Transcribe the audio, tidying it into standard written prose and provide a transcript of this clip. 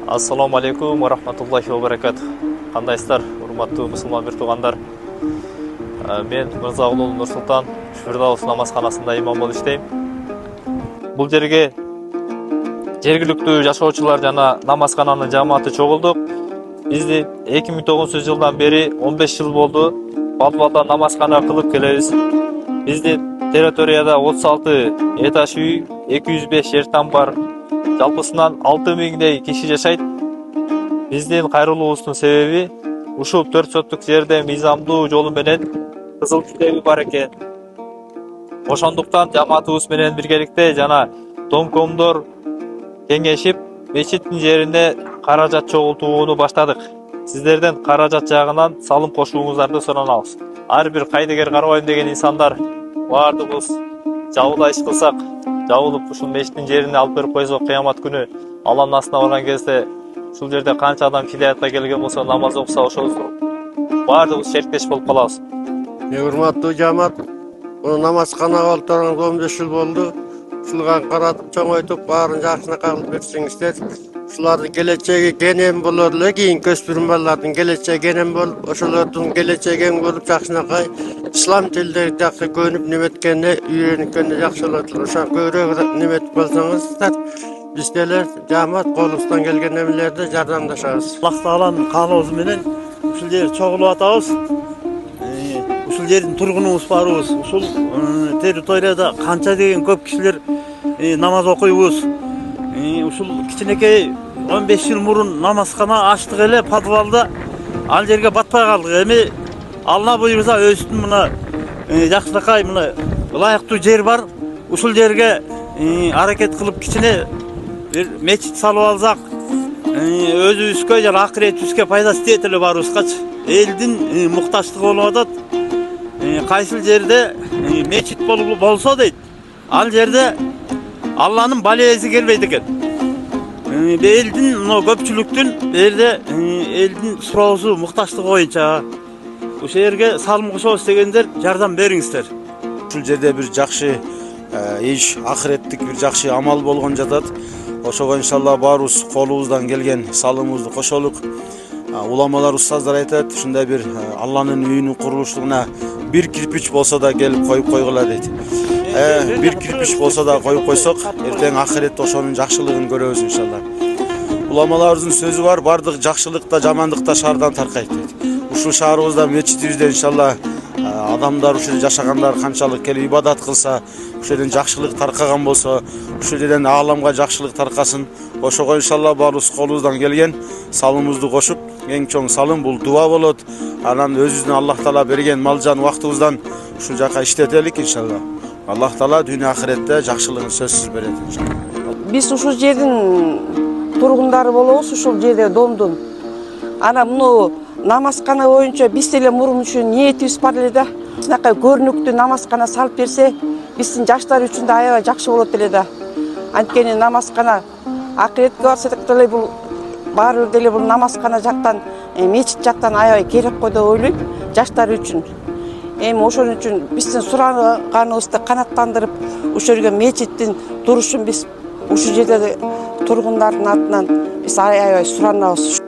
Ассаламу алейкум ва рахматуллахи ва баракатух. Кандайсыздар, урматтуу мусулман бир туугандар. Мен Мырзагулов Нурсултан Фирдаус намазканасында имам болуп иштейм. Бул жерге жергиликтүү жашоочулар жана намазкананын жамааты чогулдук. Бизди 2009-жылдан бери 15 жыл болду. Балбалда намазкана кылып келебиз. Бизди территорияда 36 этаж үй, 205 жер там бар. Жалпысынан 6000дей киши жашайт. Биздин кайрылуубуздун себеби ушул 4 соттук жерде мыйзамдуу жолу менен кызыл китеби бар экен. Ошондуктан жамаатыбыз менен биргеликте жана домкомдор кеңешип мечиттин жерине каражат чогултууну баштадык. Сиздерден каражат жагынан салым кошууңуздарды суранабыз. Ар бир кайдыгер карабайм деген инсандар баардыгыбыз жабыла иш кылсак, жабылып ушул мечиттин жерине алып берип койсок, кыямат күнү Алланын астына барган кезде ушул жерде канча адам хидаятка келген болсо, намаз окуса, ошол баардыгыбыз шерктеш болуп калабыз. Урматтуу жамаат, намазканага олтурганга 15 жыл болду. Ушулга каратып, чоңойтуп, баарын жакшына кылып берсеңиздер. Ушулардын келечеги кенен болор эле, кийинки өспүрүм балдардын келечеги кенен болуп, ошолордун келечегин көрүп жакшынакай ислам тилде жакшы көнүп неметкенде, үйрөнгөнгө жакшы болот. Ошо көбүрөөк неметип болсоңуздар, биз деле жамаат колубуздан келген эмелерде жардамдашабыз. Аллах Тааланын каалоосу менен ушул жер чогулуп атабыз. Ушул жердин тургунубуз барыбыз. Ушул территорияда канча деген көп кишилер намаз окуйбуз. Ушул кичинекей 15 жыл мурун намазкана ачтык эле подвалда. Ал жерге батпай калдык. Эми Алла буйруса өзүнүн мына жакшынакай мына ылайыктуу жер бар. Ушул жерге аракет кылып кичине бир мечит салып алсак, өзүбүзгө жана акыретибизге пайдасы тиет эле барыбызгачы. Элдин муктачтыгы болуп атат. Кайсыл жерде мечит болсо дейт, ал жерде Алланын балеси келбейт экен. Элдин мына көпчүлүктүн жерде элдин суроосу муктачтыгы боюнча ошол жерге салым кошобуз дегендер жардам бериңиздер. Ушул жерде бир жакшы иш, акыреттик бир жакшы амал болгон жатат. Ошого иншалла баарыбыз колубуздан келген салымыбызды кошолук. Уламалар, устаздар айтат, ушундай бир Алланын үйүнүн курулуштугуна бир кирпич болсо да келип коюп койгула дейт. Бир кирпич болсо да коюп койсок, эртең акыретте ошонун жакшылыгын көрөбүз иншалла. Уламаларыбыздын сөзү бар, бардык жакшылык да жамандык да шаардан таркайт дейт. Ушул шаарыбызда, мечитибизде иншалла адамдар ушул жерде жашагандар канчалык келип ибадат кылса, ушул жерден жакшылык таркаган болсо, ушул жерден ааламга жакшылык таркасын. Ошого иншалла баарыбыз колубуздан келген салымыбызды кошуп, эң чоң салым бул дуа болот. Анан өзүбүздүн Аллах Таала берген мал жан убактыбыздан ушул жака иштетелик иншалла. Аллах Таала дүйнө акыретте жакшылыгын сөзсүз берет иншалла. Биз ушул жердин тургундары болобуз, ушул жерде домдун. Ана муну намазкана боюнча биз деле мурун үчүн ниетибиз бар эле да. Ушунакай көрүнүктүү намазкана салып берсе, биздин жаштар үчүн да аябай жакшы болот эле да. Анткени намазкана акыретке барсак деле бул баары бир деле бул намазкана жактан, мечит жактан аябай керек го деп ойлойм жаштар үчүн. Эми ошон үчүн биздин сураганыбызды канаттандырып, ошол жерге мечиттин турушун биз ушул жерде тургундардын атынан биз аябай суранабыз.